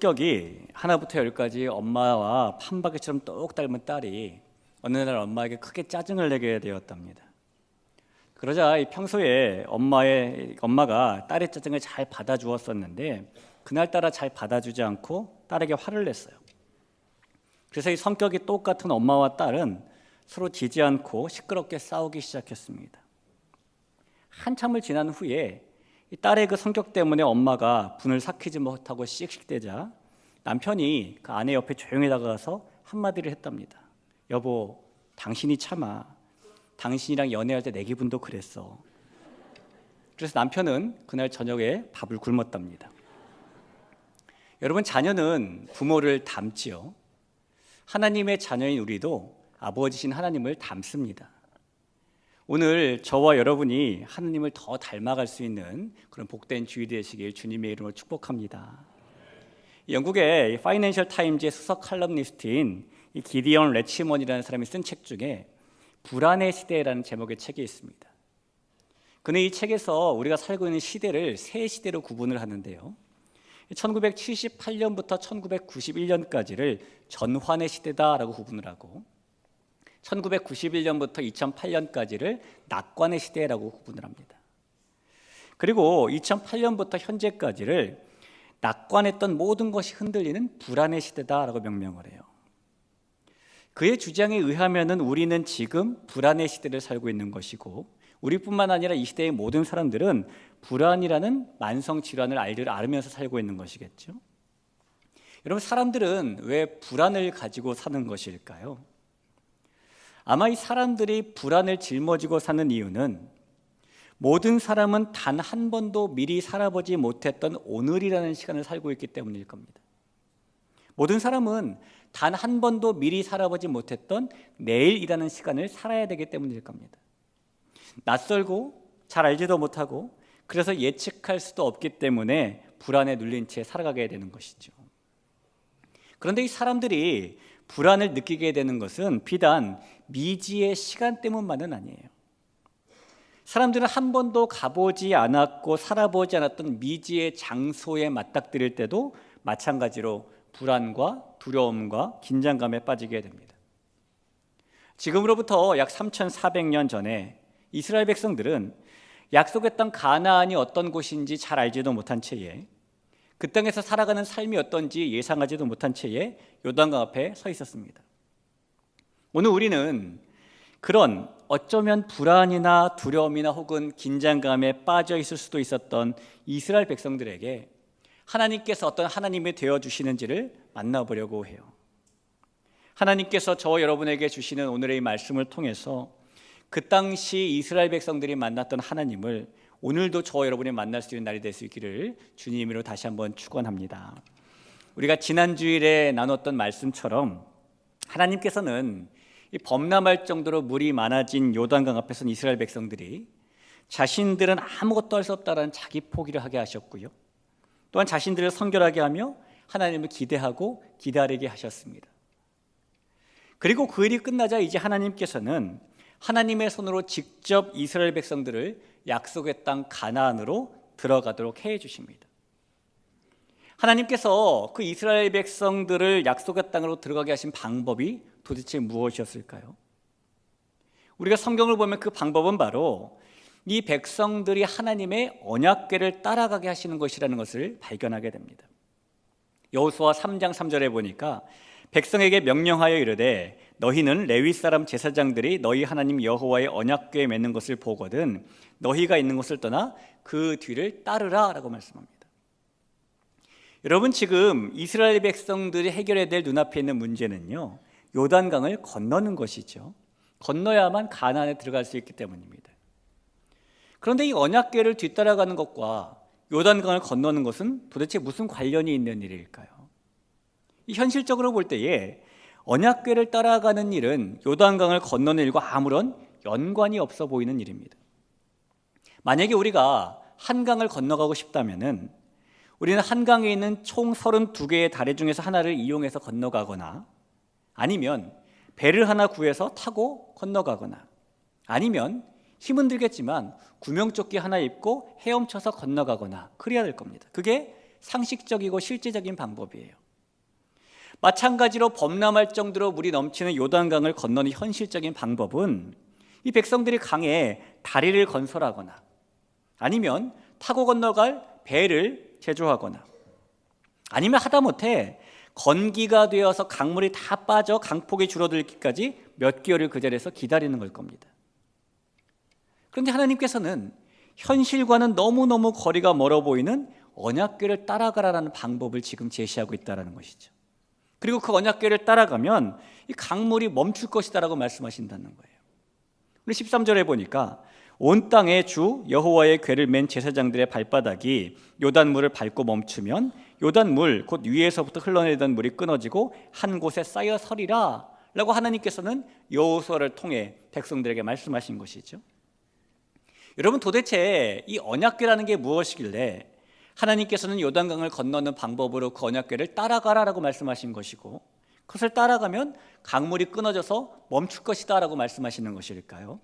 성격이 하나부터 열까지 엄마와 판박이처럼 똑 닮은 딸이 어느 날 엄마에게 크게 짜증을 내게 되었답니다. 그러자 평소에 엄마가 딸의 짜증을 잘 받아주었었는데 그날따라 잘 받아주지 않고 딸에게 화를 냈어요. 그래서 이 성격이 똑같은 엄마와 딸은 서로 지지 않고 시끄럽게 싸우기 시작했습니다. 한참을 지난 후에 이 딸의 그 성격 때문에 엄마가 분을 삭히지 못하고 씩씩대자 남편이 그 아내 옆에 조용히 다가가서 한마디를 했답니다. 여보, 당신이 참아. 당신이랑 연애할 때 내 기분도 그랬어. 그래서 남편은 그날 저녁에 밥을 굶었답니다. 여러분, 자녀는 부모를 닮지요. 하나님의 자녀인 우리도 아버지신 하나님을 닮습니다. 오늘 저와 여러분이 하나님을 더 닮아갈 수 있는 그런 복된 주일 되시길 주님의 이름으로 축복합니다. 영국의 파이낸셜 타임즈의 수석 칼럼니스트인 기디언 레치먼이라는 사람이 쓴 책 중에 불안의 시대라는 제목의 책이 있습니다. 그는 이 책에서 우리가 살고 있는 시대를 세 시대로 구분을 하는데요. 1978년부터 1991년까지를 전환의 시대다라고 구분을 하고 1991년부터 2008년까지를 낙관의 시대라고 구분을 합니다. 그리고 2008년부터 현재까지를 낙관했던 모든 것이 흔들리는 불안의 시대다라고 명명을 해요. 그의 주장에 의하면은 우리는 지금 불안의 시대를 살고 있는 것이고 우리뿐만 아니라 이 시대의 모든 사람들은 불안이라는 만성 질환을 앓으면서 살고 있는 것이겠죠. 여러분, 사람들은 왜 불안을 가지고 사는 것일까요? 아마 이 사람들이 불안을 짊어지고 사는 이유는 모든 사람은 단 한 번도 미리 살아보지 못했던 오늘이라는 시간을 살고 있기 때문일 겁니다. 모든 사람은 단 한 번도 미리 살아보지 못했던 내일이라는 시간을 살아야 되기 때문일 겁니다. 낯설고 잘 알지도 못하고 그래서 예측할 수도 없기 때문에 불안에 눌린 채 살아가게 되는 것이죠. 그런데 이 사람들이 불안을 느끼게 되는 것은 비단 미지의 시간 때문만은 아니에요. 사람들은 한 번도 가보지 않았고 살아보지 않았던 미지의 장소에 맞닥뜨릴 때도 마찬가지로 불안과 두려움과 긴장감에 빠지게 됩니다. 지금으로부터 약 3,400년 전에 이스라엘 백성들은 약속의 땅 가나안이 어떤 곳인지 잘 알지도 못한 채에 그 땅에서 살아가는 삶이 어떤지 예상하지도 못한 채에 요단강 앞에 서 있었습니다. 오늘 우리는 그런 어쩌면 불안이나 두려움이나 혹은 긴장감에 빠져 있을 수도 있었던 이스라엘 백성들에게 하나님께서 어떤 하나님이 되어주시는지를 만나보려고 해요. 하나님께서 저와 여러분에게 주시는 오늘의 말씀을 통해서 그 당시 이스라엘 백성들이 만났던 하나님을 오늘도 저와 여러분이 만날 수 있는 날이 될 수 있기를 주님으로 다시 한번 축원합니다. 우리가 지난 주일에 나눴던 말씀처럼 하나님께서는 이 범람할 정도로 물이 많아진 요단강 앞에선 이스라엘 백성들이 자신들은 아무것도 할 수 없다라는 자기 포기를 하게 하셨고요. 또한 자신들을 성결하게 하며 하나님을 기대하고 기다리게 하셨습니다. 그리고 그 일이 끝나자 이제 하나님께서는 하나님의 손으로 직접 이스라엘 백성들을 약속의 땅 가나안으로 들어가도록 해 주십니다. 하나님께서 그 이스라엘 백성들을 약속의 땅으로 들어가게 하신 방법이 도대체 무엇이었을까요? 우리가 성경을 보면 그 방법은 바로 이 백성들이 하나님의 언약궤를 따라가게 하시는 것이라는 것을 발견하게 됩니다. 여호수아 3장 3절에 보니까 백성에게 명령하여 이르되 너희는 레위 사람 제사장들이 너희 하나님 여호와의 언약궤에 맺는 것을 보거든 너희가 있는 곳을 떠나 그 뒤를 따르라 라고 말씀합니다. 여러분, 지금 이스라엘 백성들이 해결해야 될 눈앞에 있는 문제는요, 요단강을 건너는 것이죠. 건너야만 가나안에 들어갈 수 있기 때문입니다. 그런데 이 언약궤를 뒤따라가는 것과 요단강을 건너는 것은 도대체 무슨 관련이 있는 일일까요? 현실적으로 볼 때에 언약궤를 따라가는 일은 요단강을 건너는 일과 아무런 연관이 없어 보이는 일입니다. 만약에 우리가 한강을 건너가고 싶다면은 우리는 한강에 있는 총 32개의 다리 중에서 하나를 이용해서 건너가거나 아니면 배를 하나 구해서 타고 건너가거나 아니면 힘은 들겠지만 구명조끼 하나 입고 헤엄쳐서 건너가거나 그래야 될 겁니다. 그게 상식적이고 실제적인 방법이에요. 마찬가지로 범람할 정도로 물이 넘치는 요단강을 건너는 현실적인 방법은 이 백성들이 강에 다리를 건설하거나 아니면 타고 건너갈 배를 제조하거나 아니면 하다못해 건기가 되어서 강물이 다 빠져 강폭이 줄어들기까지 몇 개월을 그 자리에서 기다리는 걸 겁니다. 그런데 하나님께서는 현실과는 너무너무 거리가 멀어 보이는 언약궤를 따라가라는 방법을 지금 제시하고 있다는 것이죠. 그리고 그 언약궤를 따라가면 이 강물이 멈출 것이다라고 말씀하신다는 거예요. 우리 13절에 보니까 온 땅의 주 여호와의 궤를 맨 제사장들의 발바닥이 요단물을 밟고 멈추면 요단물 곧 위에서부터 흘러내리던 물이 끊어지고 한 곳에 쌓여 서리라 라고 하나님께서는 여호수아를 통해 백성들에게 말씀하신 것이죠. 여러분, 도대체 이 언약궤라는 게 무엇이길래 하나님께서는 요단강을 건너는 방법으로 그 언약궤를 따라가라라고 말씀하신 것이고 그것을 따라가면 강물이 끊어져서 멈출 것이다 라고 말씀하시는 것일까요?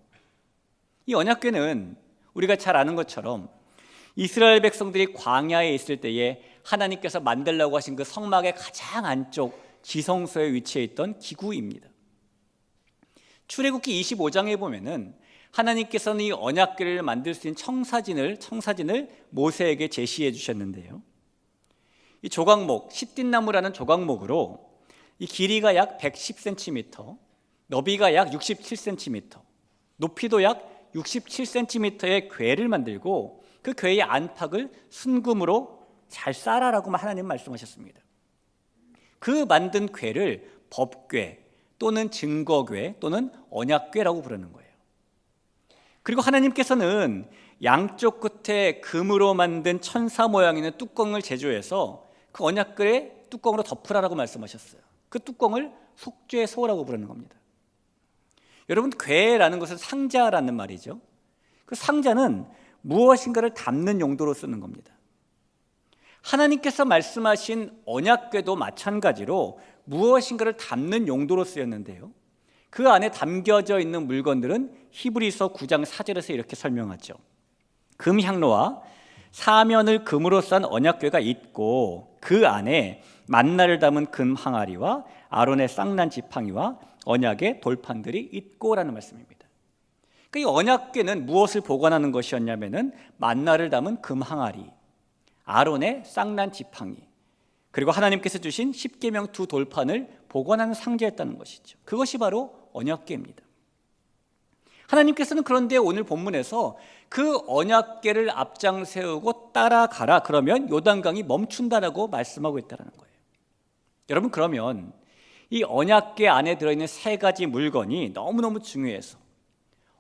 이 언약궤는 우리가 잘 아는 것처럼 이스라엘 백성들이 광야에 있을 때에 하나님께서 만들라고 하신 그 성막의 가장 안쪽 지성소에 위치해 있던 기구입니다. 출애굽기 25장에 보면은 하나님께서는 이 언약궤를 만들 수 있는 청사진을 모세에게 제시해 주셨는데요. 이 조각목, 시띠나무라는 조각목으로 이 길이가 약 110cm, 너비가 약 67cm, 높이도 약 67cm의 궤를 만들고 그 궤의 안팎을 순금으로 잘 쌓아라라고 하나님 말씀하셨습니다. 그 만든 궤를 법궤 또는 증거궤 또는 언약궤라고 부르는 거예요. 그리고 하나님께서는 양쪽 끝에 금으로 만든 천사 모양 있는 뚜껑을 제조해서 그 언약궤의 뚜껑으로 덮으라라고 말씀하셨어요. 그 뚜껑을 속죄소라고 부르는 겁니다. 여러분, 궤라는 것은 상자라는 말이죠. 그 상자는 무엇인가를 담는 용도로 쓰는 겁니다. 하나님께서 말씀하신 언약궤도 마찬가지로 무엇인가를 담는 용도로 쓰였는데요. 그 안에 담겨져 있는 물건들은 히브리서 9장 4절에서 이렇게 설명하죠. 금향로와 사면을 금으로 싼 언약궤가 있고 그 안에 만나를 담은 금 항아리와 아론의 쌍난 지팡이와 언약의 돌판들이 있고라는 말씀입니다. 이 언약궤는 무엇을 보관하는 것이었냐면은 만나를 담은 금 항아리, 아론의 쌍난 지팡이, 그리고 하나님께서 주신 십계명 두 돌판을 보관하는 상자였다는 것이죠. 그것이 바로 언약궤입니다. 하나님께서는 그런데 오늘 본문에서 그 언약궤를 앞장 세우고 따라가라 그러면 요단강이 멈춘다라고 말씀하고 있다는 거예요. 여러분, 그러면 이 언약궤 안에 들어있는 세 가지 물건이 너무너무 중요해서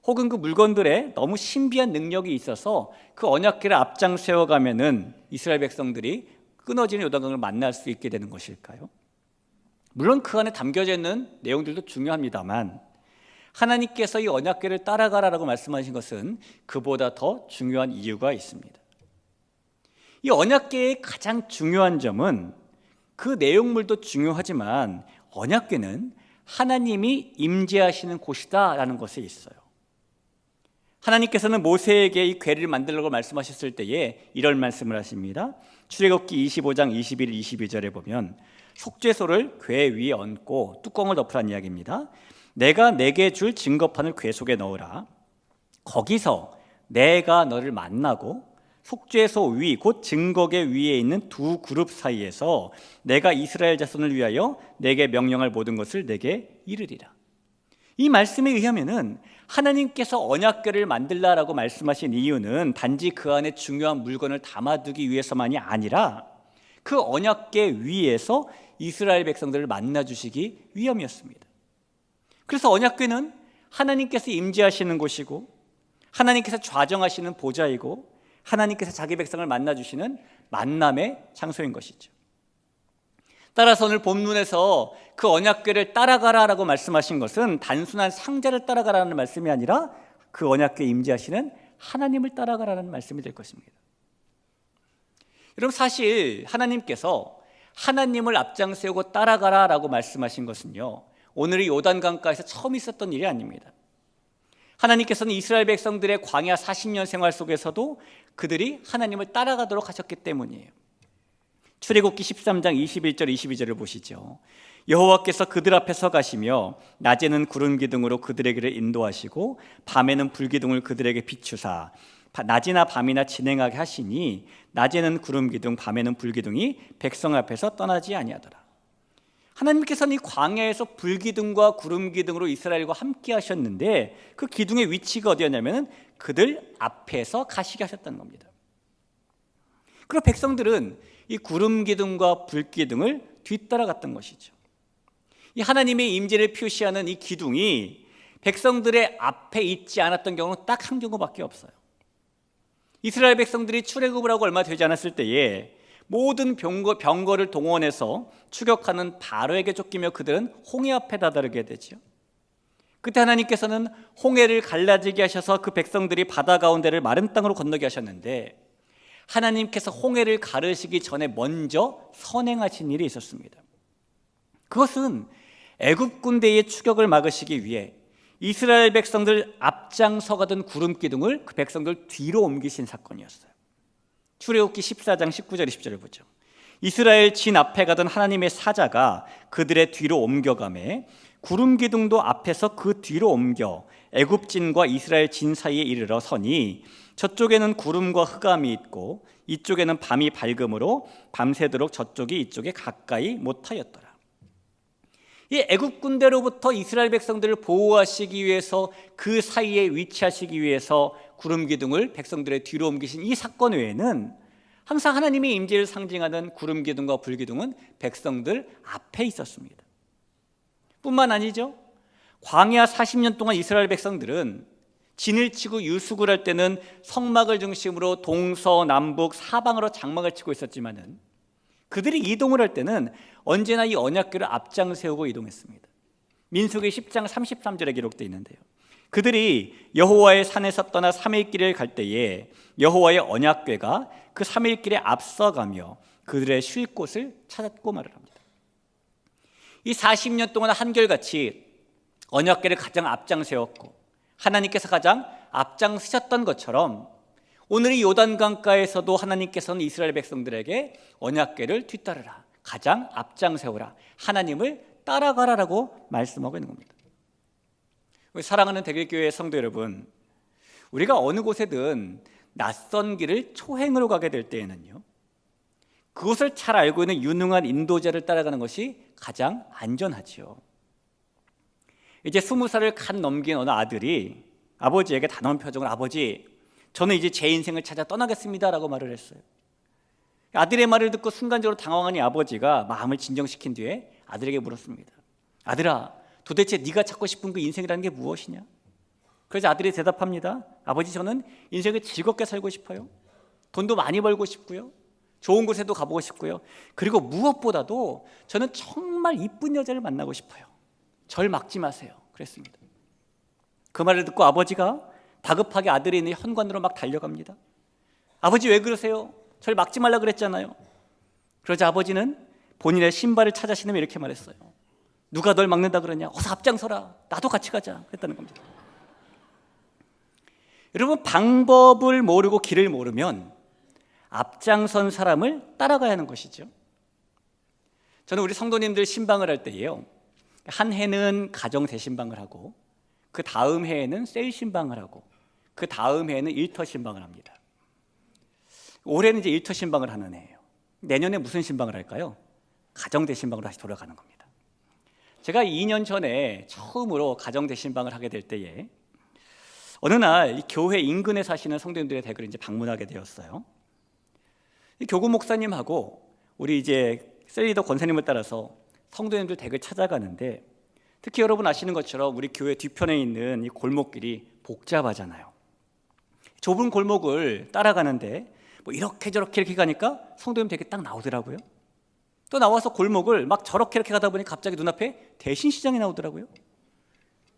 혹은 그 물건들에 너무 신비한 능력이 있어서 그 언약궤를 앞장 세워가면은 이스라엘 백성들이 끊어지는 요단강을 만날 수 있게 되는 것일까요? 물론 그 안에 담겨져 있는 내용들도 중요합니다만 하나님께서 이 언약궤를 따라가라라고 말씀하신 것은 그보다 더 중요한 이유가 있습니다. 이 언약궤의 가장 중요한 점은 그 내용물도 중요하지만 언약궤는 하나님이 임재하시는 곳이다라는 것에 있어요. 하나님께서는 모세에게 이 궤를 만들라고 말씀하셨을 때에 이런 말씀을 하십니다. 출애굽기 25장 21, 22절에 보면 속죄소를 궤 위에 얹고 뚜껑을 덮으라는 이야기입니다. 내가 내게 줄 증거판을 궤 속에 넣으라. 거기서 내가 너를 만나고 속죄소 위 곧 증거궤 위에 있는 두 그룹 사이에서 내가 이스라엘 자손을 위하여 내게 명령할 모든 것을 내게 이르리라. 이 말씀에 의하면은 하나님께서 언약궤를 만들라라고 말씀하신 이유는 단지 그 안에 중요한 물건을 담아두기 위해서만이 아니라 그 언약궤 위에서 이스라엘 백성들을 만나주시기 위함이었습니다. 그래서 언약궤는 하나님께서 임재하시는 곳이고 하나님께서 좌정하시는 보좌이고 하나님께서 자기 백성을 만나주시는 만남의 장소인 것이죠. 따라서 오늘 본문에서 그 언약궤를 따라가라라고 말씀하신 것은 단순한 상자를 따라가라는 말씀이 아니라 그 언약궤에 임재하시는 하나님을 따라가라는 말씀이 될 것입니다. 여러분, 사실 하나님께서 하나님을 앞장 세우고 따라가라라고 말씀하신 것은요, 오늘 요단강가에서 처음 있었던 일이 아닙니다. 하나님께서는 이스라엘 백성들의 광야 40년 생활 속에서도 그들이 하나님을 따라가도록 하셨기 때문이에요. 출애굽기 13장 21절 22절을 보시죠. 여호와께서 그들 앞에 서 가시며 낮에는 구름 기둥으로 그들에게를 인도하시고 밤에는 불 기둥을 그들에게 비추사 낮이나 밤이나 진행하게 하시니 낮에는 구름 기둥 밤에는 불 기둥이 백성 앞에서 떠나지 아니하더라. 하나님께서는 이 광야에서 불 기둥과 구름 기둥으로 이스라엘과 함께 하셨는데 그 기둥의 위치가 어디였냐면 그들 앞에서 가시게 하셨다는 겁니다. 그리고 백성들은 이 구름 기둥과 불 기둥을 뒤따라갔던 것이죠. 이 하나님의 임재를 표시하는 이 기둥이 백성들의 앞에 있지 않았던 경우는 딱 한 경우밖에 없어요. 이스라엘 백성들이 출애굽을 하고 얼마 되지 않았을 때에 모든 병거를 동원해서 추격하는 바로에게 쫓기며 그들은 홍해 앞에 다다르게 되죠. 그때 하나님께서는 홍해를 갈라지게 하셔서 그 백성들이 바다 가운데를 마른 땅으로 건너게 하셨는데 하나님께서 홍해를 가르시기 전에 먼저 선행하신 일이 있었습니다. 그것은 애굽 군대의 추격을 막으시기 위해 이스라엘 백성들 앞장서 가던 구름 기둥을 그 백성들 뒤로 옮기신 사건이었어요. 출애굽기 14장 19절 20절을 보죠. 이스라엘 진 앞에 가던 하나님의 사자가 그들의 뒤로 옮겨가매 구름 기둥도 앞에서 그 뒤로 옮겨 애굽 진과 이스라엘 진 사이에 이르러 서니 저쪽에는 구름과 흑암이 있고 이쪽에는 밤이 밝음으로 밤새도록 저쪽이 이쪽에 가까이 못하였더라. 이 애굽 군대로부터 이스라엘 백성들을 보호하시기 위해서 그 사이에 위치하시기 위해서 구름 기둥을 백성들의 뒤로 옮기신 이 사건 외에는 항상 하나님의 임재를 상징하는 구름 기둥과 불 기둥은 백성들 앞에 있었습니다. 뿐만 아니죠. 광야 40년 동안 이스라엘 백성들은 진을 치고 유숙을 할 때는 성막을 중심으로 동서남북 사방으로 장막을 치고 있었지만은 그들이 이동을 할 때는 언제나 이 언약궤를 앞장 세우고 이동했습니다. 민수기 10장 33절에 기록되어 있는데요. 그들이 여호와의 산에서 떠나 3일 길을 갈 때에 여호와의 언약궤가 그 3일 길에 앞서가며 그들의 쉴 곳을 찾았고 말을 합니다. 이 40년 동안 한결같이 언약궤를 가장 앞장 세웠고 하나님께서 가장 앞장 서셨던 것처럼 오늘 이 요단강가에서도 하나님께서는 이스라엘 백성들에게 언약궤를 뒤따르라, 가장 앞장 세우라, 하나님을 따라가라라고 말씀하고 있는 겁니다. 우리 사랑하는 대길교회 성도 여러분, 우리가 어느 곳에든 낯선 길을 초행으로 가게 될 때에는요, 그것을 잘 알고 있는 유능한 인도자를 따라가는 것이 가장 안전하지요. 이제 20살을 간 넘긴 어느 아들이 아버지에게 단호한 표정으로 아버지, 저는 이제 제 인생을 찾아 떠나겠습니다 라고 말을 했어요. 아들의 말을 듣고 순간적으로 당황한 이 아버지가 마음을 진정시킨 뒤에 아들에게 물었습니다. 아들아, 도대체 네가 찾고 싶은 그 인생이라는 게 무엇이냐? 그래서 아들이 대답합니다. 아버지, 저는 인생을 즐겁게 살고 싶어요. 돈도 많이 벌고 싶고요. 좋은 곳에도 가보고 싶고요. 그리고 무엇보다도 저는 정말 이쁜 여자를 만나고 싶어요. 절 막지 마세요. 그랬습니다. 그 말을 듣고 아버지가 다급하게 아들이 있는 현관으로 막 달려갑니다. 아버지 왜 그러세요? 절 막지 말라 그랬잖아요. 그러자 아버지는 본인의 신발을 찾아 신으며 이렇게 말했어요. 누가 널 막는다 그러냐? 어서 앞장서라. 나도 같이 가자. 그랬다는 겁니다. 여러분, 방법을 모르고 길을 모르면 앞장선 사람을 따라가야 하는 것이죠. 저는 우리 성도님들 신방을 할 때예요, 한 해는 가정 대신방을 하고 그 다음 해에는 셀 신방을 하고 그 다음 해에는 일터 신방을 합니다. 올해는 이제 일터 신방을 하는 해예요. 내년에 무슨 신방을 할까요? 가정 대신방으로 다시 돌아가는 겁니다. 제가 2년 전에 처음으로 가정 대신방을 하게 될 때에 어느 날 이 교회 인근에 사시는 성도님들의 댁을 이제 방문하게 되었어요. 이 교구 목사님하고 우리 이제 셀리더 권사님을 따라서 성도님들 댁을 찾아가는데, 특히 여러분 아시는 것처럼 우리 교회 뒤편에 있는 이 골목길이 복잡하잖아요. 좁은 골목을 따라가는데 뭐 이렇게 저렇게 이렇게 가니까 성도님 댁이 딱 나오더라고요. 또 나와서 골목을 막 저렇게 이렇게 가다 보니 갑자기 눈앞에 대신시장이 나오더라고요.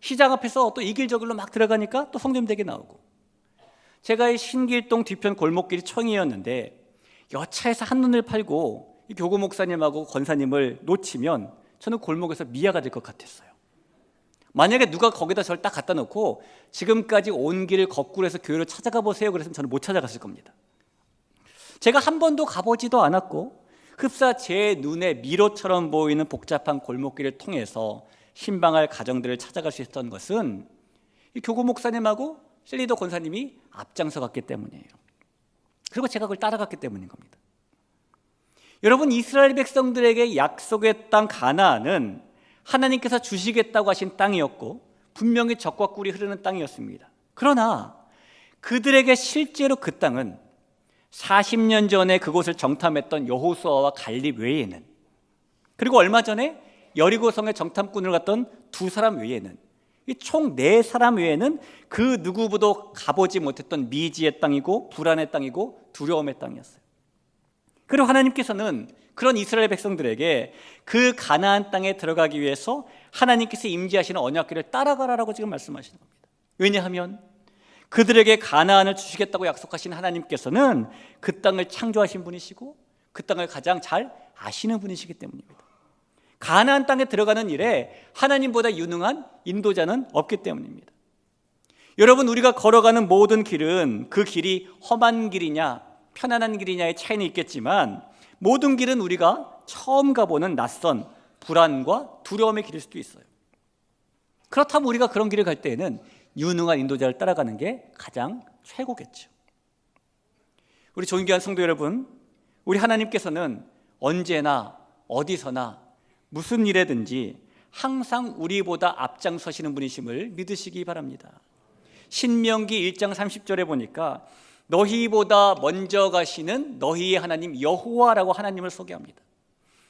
시장 앞에서 또 이 길 저 길로 막 들어가니까 또 성도님 댁이 나오고, 제가 이 신길동 뒤편 골목길이 청이었는데 여차에서 한눈을 팔고 이 교구 목사님하고 권사님을 놓치면 저는 골목에서 미아가 될 것 같았어요. 만약에 누가 거기다 저를 딱 갖다 놓고 지금까지 온 길을 거꾸로 해서 교회로 찾아가 보세요 그랬으면 저는 못 찾아갔을 겁니다. 제가 한 번도 가보지도 않았고 흡사 제 눈에 미로처럼 보이는 복잡한 골목길을 통해서 신방할 가정들을 찾아갈 수 있었던 것은 이 교구 목사님하고 셀리더 권사님이 앞장서 갔기 때문이에요. 그리고 제가 그걸 따라갔기 때문인 겁니다. 여러분, 이스라엘 백성들에게 약속의 땅 가나안은 하나님께서 주시겠다고 하신 땅이었고 분명히 젖과 꿀이 흐르는 땅이었습니다. 그러나 그들에게 실제로 그 땅은 40년 전에 그곳을 정탐했던 여호수아와 갈렙 외에는, 그리고 얼마 전에 여리고성의 정탐꾼을 갔던 두 사람 외에는, 이 총 4사람 외에는 그 누구보다 가보지 못했던 미지의 땅이고 불안의 땅이고 두려움의 땅이었어요. 그리고 하나님께서는 그런 이스라엘 백성들에게 그 가나안 땅에 들어가기 위해서 하나님께서 임재하시는 언약궤를 따라가라라고 지금 말씀하시는 겁니다. 왜냐하면 그들에게 가나안을 주시겠다고 약속하신 하나님께서는 그 땅을 창조하신 분이시고 그 땅을 가장 잘 아시는 분이시기 때문입니다. 가나안 땅에 들어가는 일에 하나님보다 유능한 인도자는 없기 때문입니다. 여러분, 우리가 걸어가는 모든 길은 그 길이 험한 길이냐 편안한 길이냐의 차이는 있겠지만 모든 길은 우리가 처음 가보는 낯선 불안과 두려움의 길일 수도 있어요. 그렇다면 우리가 그런 길을 갈 때에는 유능한 인도자를 따라가는 게 가장 최고겠죠. 우리 존귀한 성도 여러분, 우리 하나님께서는 언제나 어디서나 무슨 일에든지 항상 우리보다 앞장서시는 분이심을 믿으시기 바랍니다. 신명기 1장 30절에 보니까 너희보다 먼저 가시는 너희의 하나님 여호와라고 하나님을 소개합니다.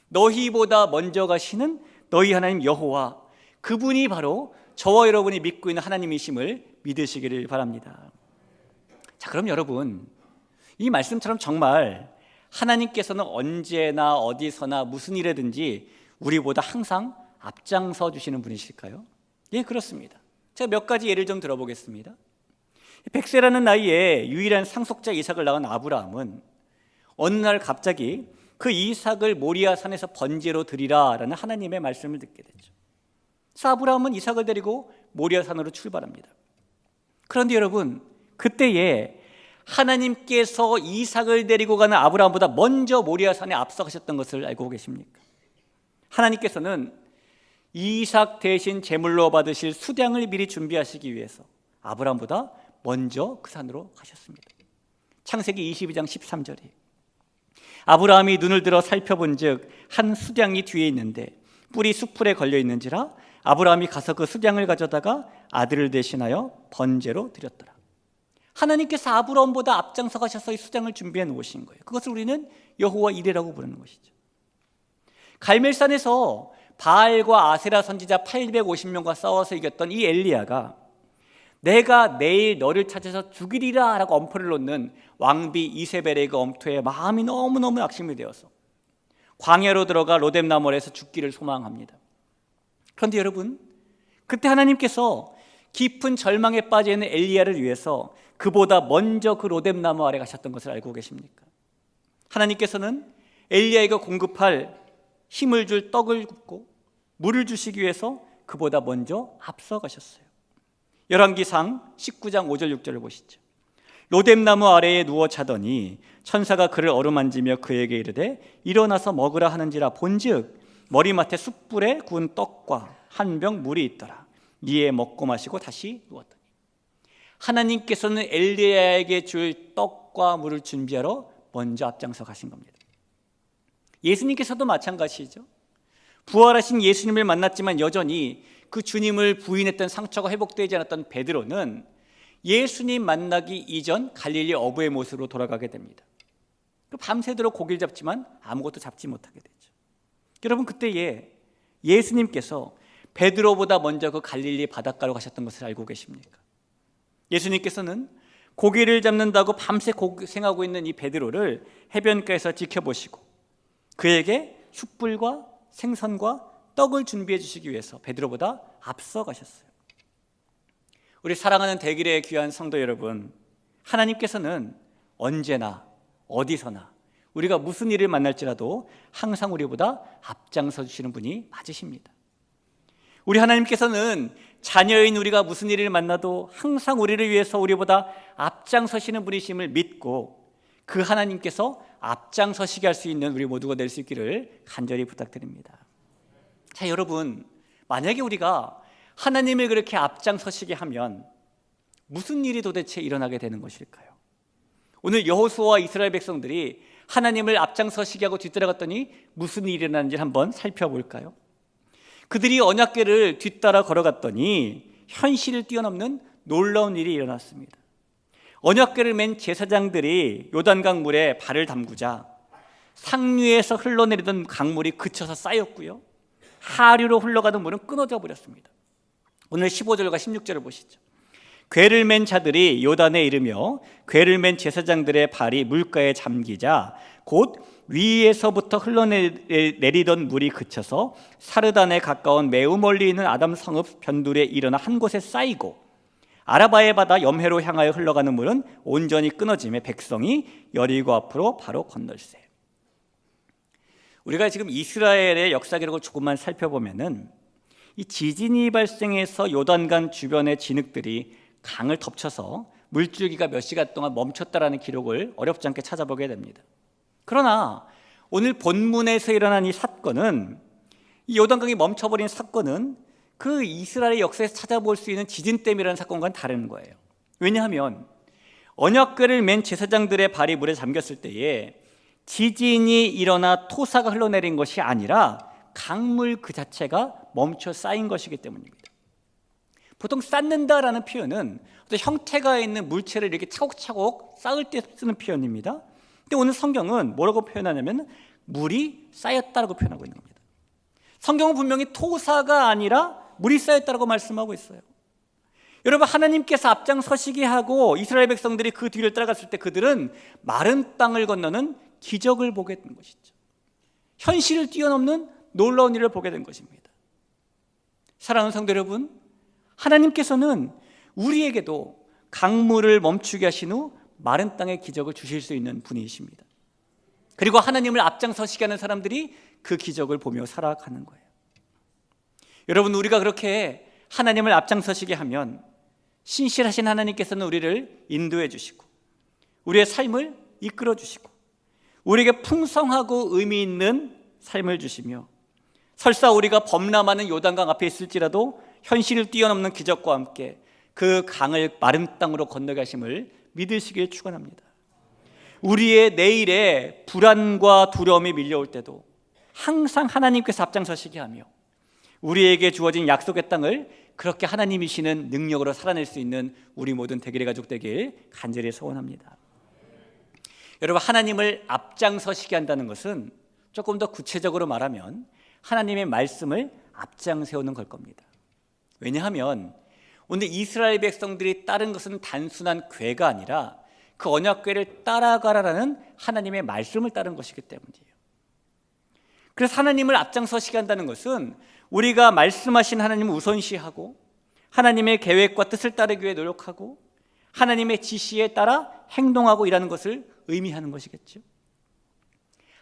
너희보다 먼저 가시는 너희 하나님 여호와, 그분이 바로 저와 여러분이 믿고 있는 하나님이심을 믿으시기를 바랍니다. 자, 그럼 여러분, 이 말씀처럼 정말 하나님께서는 언제나 어디서나 무슨 일에든지 우리보다 항상 앞장서 주시는 분이실까요? 예, 그렇습니다. 제가 몇 가지 예를 좀 들어보겠습니다. 100세라는 나이에 유일한 상속자 이삭을 낳은 아브라함은 어느 날 갑자기 그 이삭을 모리아 산에서 번제로 드리라라는 하나님의 말씀을 듣게 됐죠. 그래서 아브라함은 이삭을 데리고 모리아 산으로 출발합니다. 그런데 여러분, 그때에 하나님께서 이삭을 데리고 가는 아브라함보다 먼저 모리아 산에 앞서가셨던 것을 알고 계십니까? 하나님께서는 이삭 대신 제물로 받으실 수량을 미리 준비하시기 위해서 아브라함보다 먼저 그 산으로 가셨습니다. 창세기 22장 13절에 아브라함이 눈을 들어 살펴본 즉 한 수량이 뒤에 있는데 뿔이 숯불에 걸려 있는지라 아브라함이 가서 그 수량을 가져다가 아들을 대신하여 번제로 드렸더라. 하나님께서 아브라함보다 앞장서 가셔서 이 수량을 준비해 놓으신 거예요. 그것을 우리는 여호와 이레라고 부르는 것이죠. 갈멜산에서 바알과 아세라 선지자 850명과 싸워서 이겼던 이 엘리야가 내가 내일 너를 찾아서 죽이리라 라고 엄포를 놓는 왕비 이세벨의 그 엄토에 마음이 너무너무 낙심이 되어서 광야로 들어가 로뎀나무에서 죽기를 소망합니다. 그런데 여러분, 그때 하나님께서 깊은 절망에 빠져 있는 엘리야를 위해서 그보다 먼저 그 로뎀나무 아래 가셨던 것을 알고 계십니까? 하나님께서는 엘리야에게 공급할 힘을 줄 떡을 굽고 물을 주시기 위해서 그보다 먼저 앞서 가셨어요. 열왕기상 19장 5절 6절을 보시죠. 로뎀나무 아래에 누워 자더니 천사가 그를 어루만지며 그에게 이르되 일어나서 먹으라 하는지라 본즉 머리맡에 숯불에 구운 떡과 한 병 물이 있더라. 이에 먹고 마시고 다시 누웠더니 하나님께서는 엘리야에게 줄 떡과 물을 준비하러 먼저 앞장서 가신 겁니다. 예수님께서도 마찬가지죠. 부활하신 예수님을 만났지만 여전히 그 주님을 부인했던 상처가 회복되지 않았던 베드로는 예수님 만나기 이전 갈릴리 어부의 모습으로 돌아가게 됩니다. 밤새도록 고기를 잡지만 아무것도 잡지 못하게 되죠. 여러분, 그때에 예수님께서 베드로보다 먼저 그 갈릴리 바닷가로 가셨던 것을 알고 계십니까? 예수님께서는 고기를 잡는다고 밤새 고생하고 있는 이 베드로를 해변가에서 지켜보시고 그에게 숯불과 생선과 떡을 준비해 주시기 위해서 베드로보다 앞서 가셨어요. 우리 사랑하는 대길의 귀한 성도 여러분, 하나님께서는 언제나 어디서나 우리가 무슨 일을 만날지라도 항상 우리보다 앞장서 주시는 분이 맞으십니다. 우리 하나님께서는 자녀인 우리가 무슨 일을 만나도 항상 우리를 위해서 우리보다 앞장서시는 분이심을 믿고 그 하나님께서 앞장서시게 할 수 있는 우리 모두가 될 수 있기를 간절히 부탁드립니다. 자, 여러분, 만약에 우리가 하나님을 그렇게 앞장서시게 하면 무슨 일이 도대체 일어나게 되는 것일까요? 오늘 여호수아와 이스라엘 백성들이 하나님을 앞장서시게 하고 뒤따라갔더니 무슨 일이 일어났는지 한번 살펴볼까요? 그들이 언약궤를 뒤따라 걸어갔더니 현실을 뛰어넘는 놀라운 일이 일어났습니다. 언약궤를 맨 제사장들이 요단강 물에 발을 담그자 상류에서 흘러내리던 강물이 그쳐서 쌓였고요, 하류로 흘러가던 물은 끊어져 버렸습니다. 오늘 15절과 16절을 보시죠. 궤를 맨 자들이 요단에 이르며 궤를 맨 제사장들의 발이 물가에 잠기자 곧 위에서부터 흘러내리던 물이 그쳐서 사르단에 가까운 매우 멀리 있는 아담 성읍 변두리에 일어나 한 곳에 쌓이고 아라바의 바다 염해로 향하여 흘러가는 물은 온전히 끊어지며 백성이 여리고 앞으로 바로 건널세. 우리가 지금 이스라엘의 역사 기록을 조금만 살펴보면은 이 지진이 발생해서 요단강 주변의 진흙들이 강을 덮쳐서 물줄기가 몇 시간 동안 멈췄다라는 기록을 어렵지 않게 찾아보게 됩니다. 그러나 오늘 본문에서 일어난 이 사건은, 이 요단강이 멈춰버린 사건은 그 이스라엘의 역사에서 찾아볼 수 있는 지진댐이라는 사건과는 다른 거예요. 왜냐하면 언약궤를 맨 제사장들의 발이 물에 잠겼을 때에 지진이 일어나 토사가 흘러내린 것이 아니라 강물 그 자체가 멈춰 쌓인 것이기 때문입니다. 보통 쌓는다라는 표현은 어떤 형태가 있는 물체를 이렇게 차곡차곡 쌓을 때 쓰는 표현입니다. 근데 오늘 성경은 뭐라고 표현하냐면 물이 쌓였다라고 표현하고 있는 겁니다. 성경은 분명히 토사가 아니라 물이 쌓였다라고 말씀하고 있어요. 여러분, 하나님께서 앞장서시게 하고 이스라엘 백성들이 그 뒤를 따라갔을 때 그들은 마른 땅을 건너는 기적을 보게 된 것이죠. 현실을 뛰어넘는 놀라운 일을 보게 된 것입니다. 사랑하는 성도 여러분, 하나님께서는 우리에게도 강물을 멈추게 하신 후 마른 땅의 기적을 주실 수 있는 분이십니다. 그리고 하나님을 앞장서시게 하는 사람들이 그 기적을 보며 살아가는 거예요. 여러분, 우리가 그렇게 하나님을 앞장서시게 하면 신실하신 하나님께서는 우리를 인도해 주시고 우리의 삶을 이끌어 주시고 우리에게 풍성하고 의미 있는 삶을 주시며, 설사 우리가 범람하는 요단강 앞에 있을지라도 현실을 뛰어넘는 기적과 함께 그 강을 마른 땅으로 건너게 하심을 믿으시길 축원합니다. 우리의 내일에 불안과 두려움이 밀려올 때도 항상 하나님께서 앞장서시게 하며 우리에게 주어진 약속의 땅을 그렇게 하나님이시는 능력으로 살아낼 수 있는 우리 모든 대길의 가족 되길 간절히 소원합니다. 여러분, 하나님을 앞장서시게 한다는 것은 조금 더 구체적으로 말하면 하나님의 말씀을 앞장 세우는 걸 겁니다. 왜냐하면 오늘 이스라엘 백성들이 따른 것은 단순한 궤가 아니라 그 언약궤를 따라가라라는 하나님의 말씀을 따른 것이기 때문이에요. 그래서 하나님을 앞장서시게 한다는 것은 우리가 말씀하신 하나님을 우선시하고 하나님의 계획과 뜻을 따르기 위해 노력하고 하나님의 지시에 따라 행동하고 일하는 것을 의미하는 것이겠죠.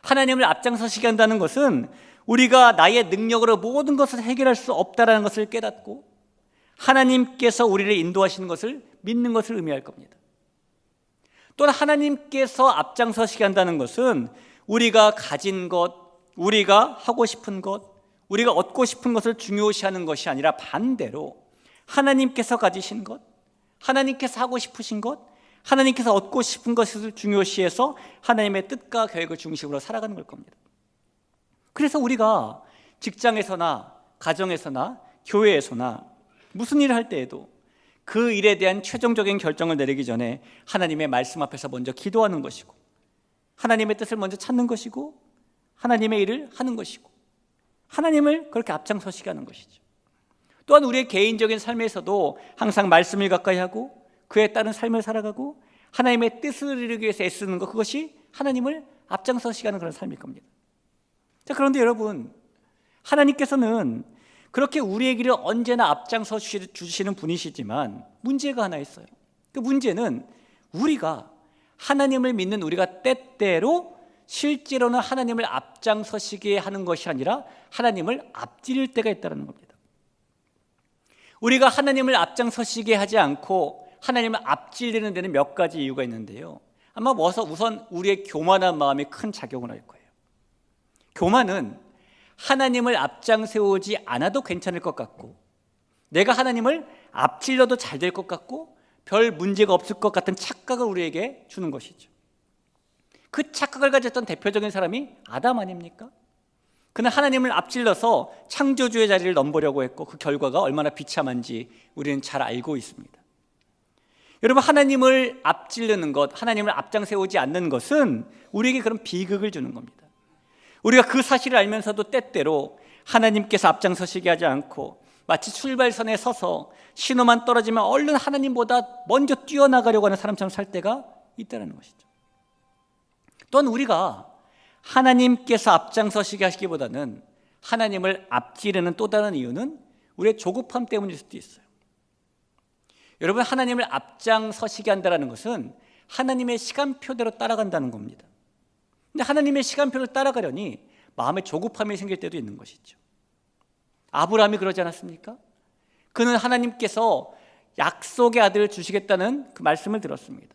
하나님을 앞장서시게 한다는 것은 우리가 나의 능력으로 모든 것을 해결할 수 없다는 것을 깨닫고 하나님께서 우리를 인도하시는 것을 믿는 것을 의미할 겁니다. 또한 하나님께서 앞장서시게 한다는 것은 우리가 가진 것, 우리가 하고 싶은 것, 우리가 얻고 싶은 것을 중요시하는 것이 아니라 반대로 하나님께서 가지신 것, 하나님께서 하고 싶으신 것, 하나님께서 얻고 싶은 것을 중요시해서 하나님의 뜻과 계획을 중심으로 살아가는 걸 겁니다. 그래서 우리가 직장에서나 가정에서나 교회에서나 무슨 일을 할 때에도 그 일에 대한 최종적인 결정을 내리기 전에 하나님의 말씀 앞에서 먼저 기도하는 것이고 하나님의 뜻을 먼저 찾는 것이고 하나님의 일을 하는 것이고 하나님을 그렇게 앞장서시게 하는 것이죠. 또한 우리의 개인적인 삶에서도 항상 말씀을 가까이 하고 그에 따른 삶을 살아가고 하나님의 뜻을 이루기 위해서 애쓰는 것, 그것이 하나님을 앞장서시게 하는 그런 삶일 겁니다. 자, 그런데 여러분, 하나님께서는 그렇게 우리의 길을 언제나 앞장서 주시는 분이시지만 문제가 하나 있어요. 그 문제는 우리가 하나님을 믿는 우리가 때때로 실제로는 하나님을 앞장서시게 하는 것이 아니라 하나님을 앞지를 때가 있다는 겁니다. 우리가 하나님을 앞장서시게 하지 않고 하나님을 앞지르는 데는 몇 가지 이유가 있는데요. 아마 우선 우리의 교만한 마음이 큰 작용을 할 거예요. 교만은 하나님을 앞장세우지 않아도 괜찮을 것 같고, 내가 하나님을 앞질러도 잘 될 것 같고 별 문제가 없을 것 같은 착각을 우리에게 주는 것이죠. 그 착각을 가졌던 대표적인 사람이 아담 아닙니까? 그는 하나님을 앞질러서 창조주의 자리를 넘보려고 했고 그 결과가 얼마나 비참한지 우리는 잘 알고 있습니다. 여러분, 하나님을 앞질르는 것, 하나님을 앞장세우지 않는 것은 우리에게 그런 비극을 주는 겁니다. 우리가 그 사실을 알면서도 때때로 하나님께서 앞장서시게 하지 않고 마치 출발선에 서서 신호만 떨어지면 얼른 하나님보다 먼저 뛰어나가려고 하는 사람처럼 살 때가 있다는 것이죠. 또한 우리가 하나님께서 앞장서시게 하시기보다는 하나님을 앞지르는 또 다른 이유는 우리의 조급함 때문일 수도 있어요. 여러분, 하나님을 앞장서시게 한다는 것은 하나님의 시간표대로 따라간다는 겁니다. 근데 하나님의 시간표를 따라가려니 마음에 조급함이 생길 때도 있는 것이죠. 아브라함이 그러지 않았습니까? 그는 하나님께서 약속의 아들을 주시겠다는 그 말씀을 들었습니다.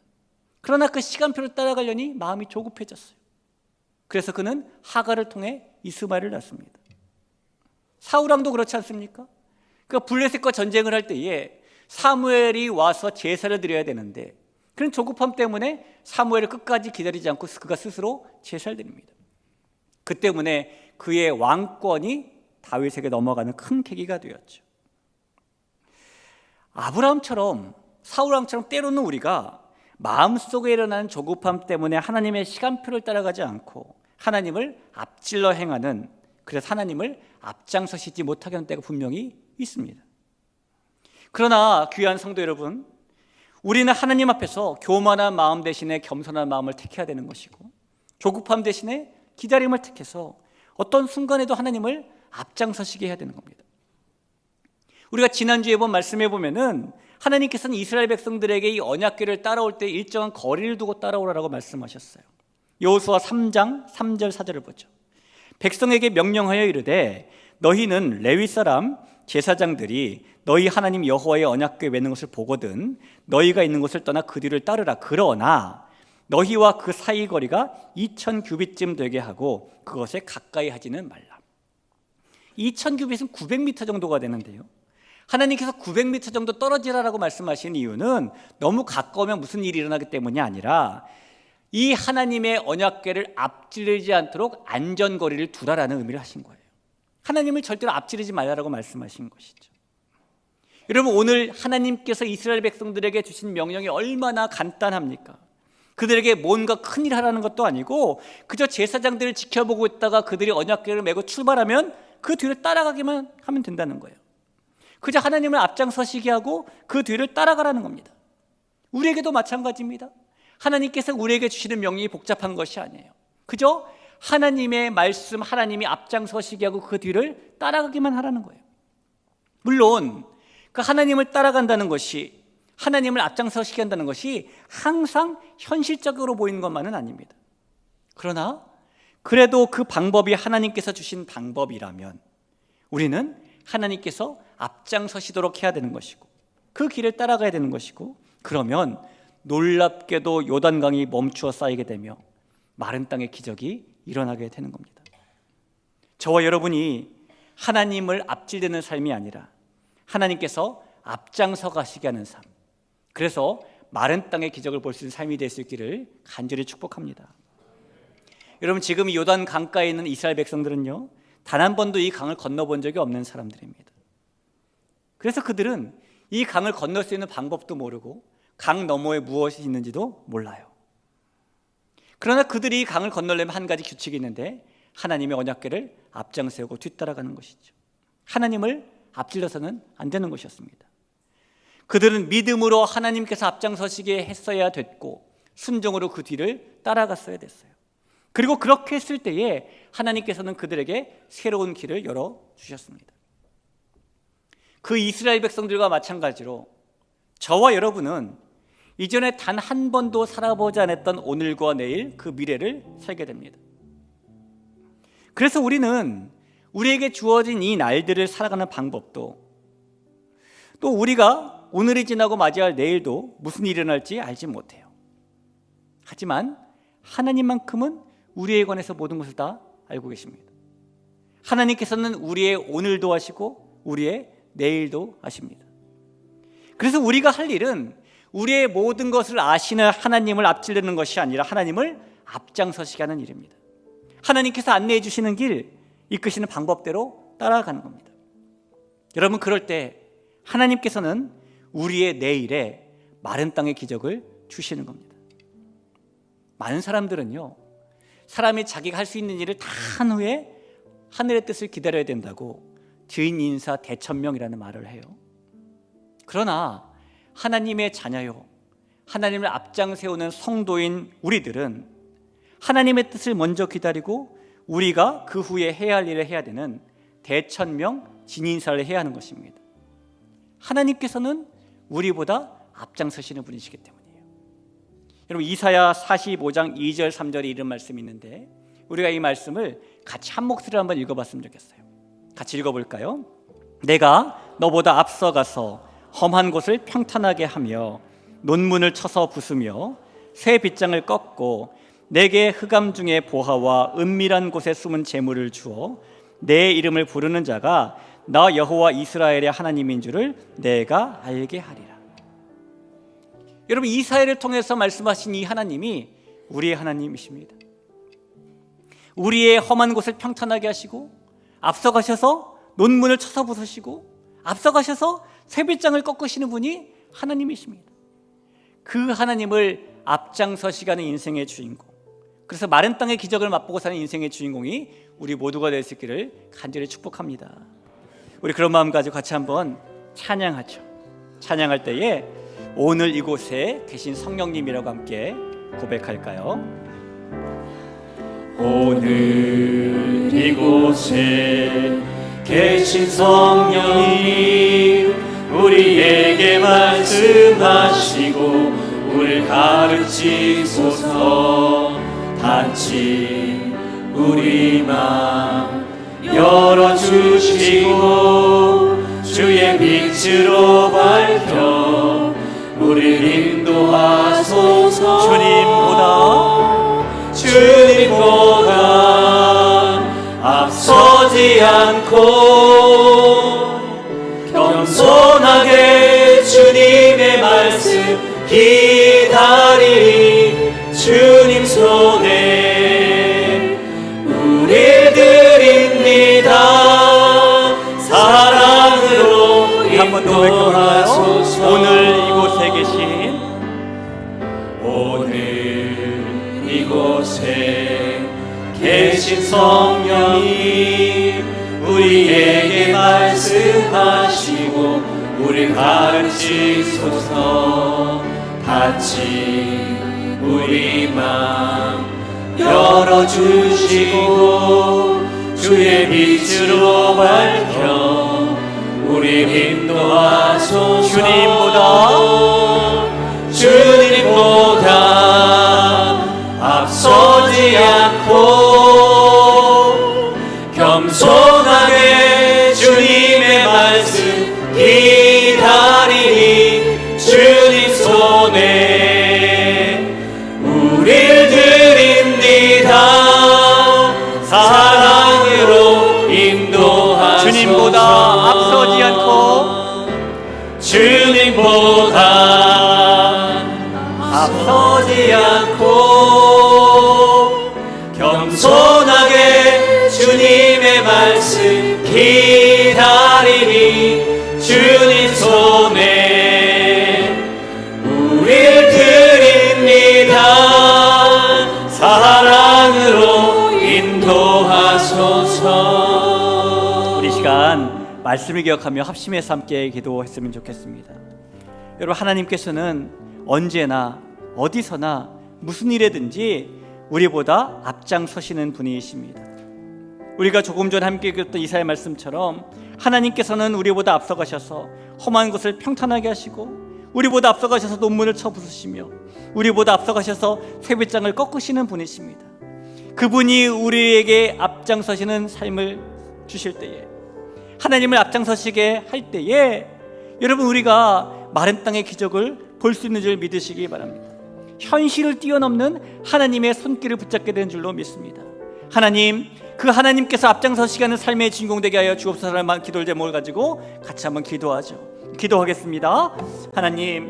그러나 그 시간표를 따라가려니 마음이 조급해졌어요. 그래서 그는 하갈을 통해 이스마엘을 낳습니다. 사울왕도 그렇지 않습니까? 그가 블레셋과 전쟁을 할 때에 사무엘이 와서 제사를 드려야 되는데 그런 조급함 때문에 사무엘을 끝까지 기다리지 않고 그가 스스로 제사를 드립니다. 그 때문에 그의 왕권이 다윗에게 넘어가는 큰 계기가 되었죠. 아브라함처럼 사울왕처럼 때로는 우리가 마음속에 일어나는 조급함 때문에 하나님의 시간표를 따라가지 않고 하나님을 앞질러 행하는, 그래서 하나님을 앞장서시지 못하게 하는 때가 분명히 있습니다. 그러나 귀한 성도 여러분, 우리는 하나님 앞에서 교만한 마음 대신에 겸손한 마음을 택해야 되는 것이고, 조급함 대신에 기다림을 택해서 어떤 순간에도 하나님을 앞장서시게 해야 되는 겁니다. 우리가 지난주에 본 말씀에 보면은 하나님께서는 이스라엘 백성들에게 이 언약궤를 따라올 때 일정한 거리를 두고 따라오라고 말씀하셨어요. 여호수아 3장 3절 4절을 보죠. 백성에게 명령하여 이르되 너희는 레위 사람 제사장들이 너희 하나님 여호와의 언약궤에 매는 것을 보거든 너희가 있는 곳을 떠나 그 뒤를 따르라. 그러나 너희와 그 사이 거리가 2000규빗쯤 되게 하고 그것에 가까이 하지는 말라. 2000규빗은 900m 정도가 되는데요, 하나님께서 900m 정도 떨어지라라고 말씀하신 이유는 너무 가까우면 무슨 일이 일어나기 때문이 아니라 이 하나님의 언약궤를 앞지르지 않도록 안전거리를 두라라는 의미를 하신 거예요. 하나님을 절대로 앞지르지 말라라고 말씀하신 것이죠. 여러분, 오늘 하나님께서 이스라엘 백성들에게 주신 명령이 얼마나 간단합니까? 그들에게 뭔가 큰일 하라는 것도 아니고 그저 제사장들을 지켜보고 있다가 그들이 언약궤를 메고 출발하면 그 뒤를 따라가기만 하면 된다는 거예요. 그저 하나님을 앞장서시게 하고 그 뒤를 따라가라는 겁니다. 우리에게도 마찬가지입니다. 하나님께서 우리에게 주시는 명령이 복잡한 것이 아니에요. 그저 하나님의 말씀, 하나님이 앞장서시게 하고 그 뒤를 따라가기만 하라는 거예요. 물론 그 하나님을 따라간다는 것이, 하나님을 앞장서시게 한다는 것이 항상 현실적으로 보이는 것만은 아닙니다. 그러나 그래도 그 방법이 하나님께서 주신 방법이라면 우리는 하나님께서 앞장서시도록 해야 되는 것이고 그 길을 따라가야 되는 것이고, 그러면 놀랍게도 요단강이 멈추어 쌓이게 되며 마른 땅의 기적이 일어나게 되는 겁니다. 저와 여러분이 하나님을 앞질르는 삶이 아니라 하나님께서 앞장서 가시게 하는 삶, 그래서 마른 땅의 기적을 볼 수 있는 삶이 될 수 있기를 간절히 축복합니다. 여러분, 지금 이 요단 강가에 있는 이스라엘 백성들은요, 단 한 번도 이 강을 건너본 적이 없는 사람들입니다. 그래서 그들은 이 강을 건널 수 있는 방법도 모르고 강 너머에 무엇이 있는지도 몰라요. 그러나 그들이 이 강을 건너려면 한 가지 규칙이 있는데 하나님의 언약궤를 앞장세우고 뒤따라가는 것이죠. 하나님을 앞질러서는 안 되는 것이었습니다. 그들은 믿음으로 하나님께서 앞장서시게 했어야 됐고 순종으로 그 뒤를 따라갔어야 됐어요. 그리고 그렇게 했을 때에 하나님께서는 그들에게 새로운 길을 열어주셨습니다. 그 이스라엘 백성들과 마찬가지로 저와 여러분은 이전에 단 한 번도 살아보지 않았던 오늘과 내일, 그 미래를 살게 됩니다. 그래서 우리는 우리에게 주어진 이 날들을 살아가는 방법도, 또 우리가 오늘이 지나고 맞이할 내일도 무슨 일이 일어날지 알지 못해요. 하지만 하나님만큼은 우리에 관해서 모든 것을 다 알고 계십니다. 하나님께서는 우리의 오늘도 아시고 우리의 내일도 아십니다. 그래서 우리가 할 일은 우리의 모든 것을 아시는 하나님을 앞지르는 것이 아니라 하나님을 앞장서시게 하는 일입니다. 하나님께서 안내해 주시는 길, 이끄시는 방법대로 따라가는 겁니다. 여러분, 그럴 때 하나님께서는 우리의 내일에 마른 땅의 기적을 주시는 겁니다. 많은 사람들은요, 사람이 자기가 할 수 있는 일을 다 한 후에 하늘의 뜻을 기다려야 된다고 뒤인사 대천명이라는 말을 해요. 그러나 하나님의 자녀요, 하나님을 앞장 세우는 성도인 우리들은 하나님의 뜻을 먼저 기다리고 우리가 그 후에 해야 할 일을 해야 되는 대천명 진인사를 해야 하는 것입니다. 하나님께서는 우리보다 앞장서시는 분이시기 때문이에요. 여러분, 이사야 45장 2절 3절에 이런 말씀이 있는데 우리가 이 말씀을 같이 한 목소리로 한번 읽어봤으면 좋겠어요. 같이 읽어볼까요? 내가 너보다 앞서가서 험한 곳을 평탄하게 하며 논문을 쳐서 부수며 새 빗장을 꺾고 내게 흑암 중에 보화와 은밀한 곳에 숨은 재물을 주어 내 이름을 부르는 자가 나 여호와 이스라엘의 하나님인 줄을 내가 알게 하리라. 여러분, 이사야를 통해서 말씀하신 이 하나님이 우리의 하나님이십니다. 우리의 험한 곳을 평탄하게 하시고 앞서가셔서 논문을 쳐서 부수시고 앞서가셔서 쇠빗장을 꺾으시는 분이 하나님이십니다. 그 하나님을 앞장서시게 하는 인생의 주인공, 그래서 마른 땅의 기적을 맛보고 사는 인생의 주인공이 우리 모두가 될 수 있기를 간절히 축복합니다. 우리 그런 마음 가지고 같이 한번 찬양하죠. 찬양할 때에 오늘 이곳에 계신 성령님이라고 함께 고백할까요? 오늘 이곳에 계신 성령님, 우리에게 말씀하시고 우리를 가르치소서. 닫힌 우리 맘 열어주시고 주의 빛으로 밝혀 우리를 인도하소서. 주님보다 앞서지 않고 겸손하게 주님의 말씀 기다리리. 주님 손에 우릴 드립니다. 사랑으로 인도하소서. 오늘 이곳에 계신 이곳에 계신 성령님, 우리에게 말씀하시고 우리 가르치소서. 닫힌 우리 맘 열어주시고 주의 빛으로 밝혀 우리 인도하소서. 주님보다 앞서지 않고 겸손하게 주님의 말씀 기다리니. 주님 손에 우릴 드립니다. 사랑으로 인도하소서. 주님보다 앞서지 않고 겸손하게 주님의 말씀 기다리니. 주님 손에 우릴 드립니다. 사랑으로 인도하소서. 우리 시간 말씀을 기억하며 합심해서 함께 기도했으면 좋겠습니다. 여러분, 하나님께서는 언제나 어디서나 무슨 일에든지 우리보다 앞장서시는 분이십니다. 우리가 조금 전 함께 읽었던 이사야 말씀처럼 하나님께서는 우리보다 앞서가셔서 험한 곳을 평탄하게 하시고 우리보다 앞서가셔서 논문을 쳐 부수시며 우리보다 앞서가셔서 쇠빗장을 꺾으시는 분이십니다. 그분이 우리에게 앞장서시는 삶을 주실 때에, 하나님을 앞장서시게 할 때에 여러분, 우리가 마른 땅의 기적을 볼 수 있는 줄 믿으시기 바랍니다. 현실을 뛰어넘는 하나님의 손길을 붙잡게 되는 줄로 믿습니다. 하나님, 그 하나님께서 앞장서시게 하는 삶의 주인공 되게 하여 주옵소서라는 기도를 제목을 가지고 같이 한번 기도하죠. 기도하겠습니다. 하나님,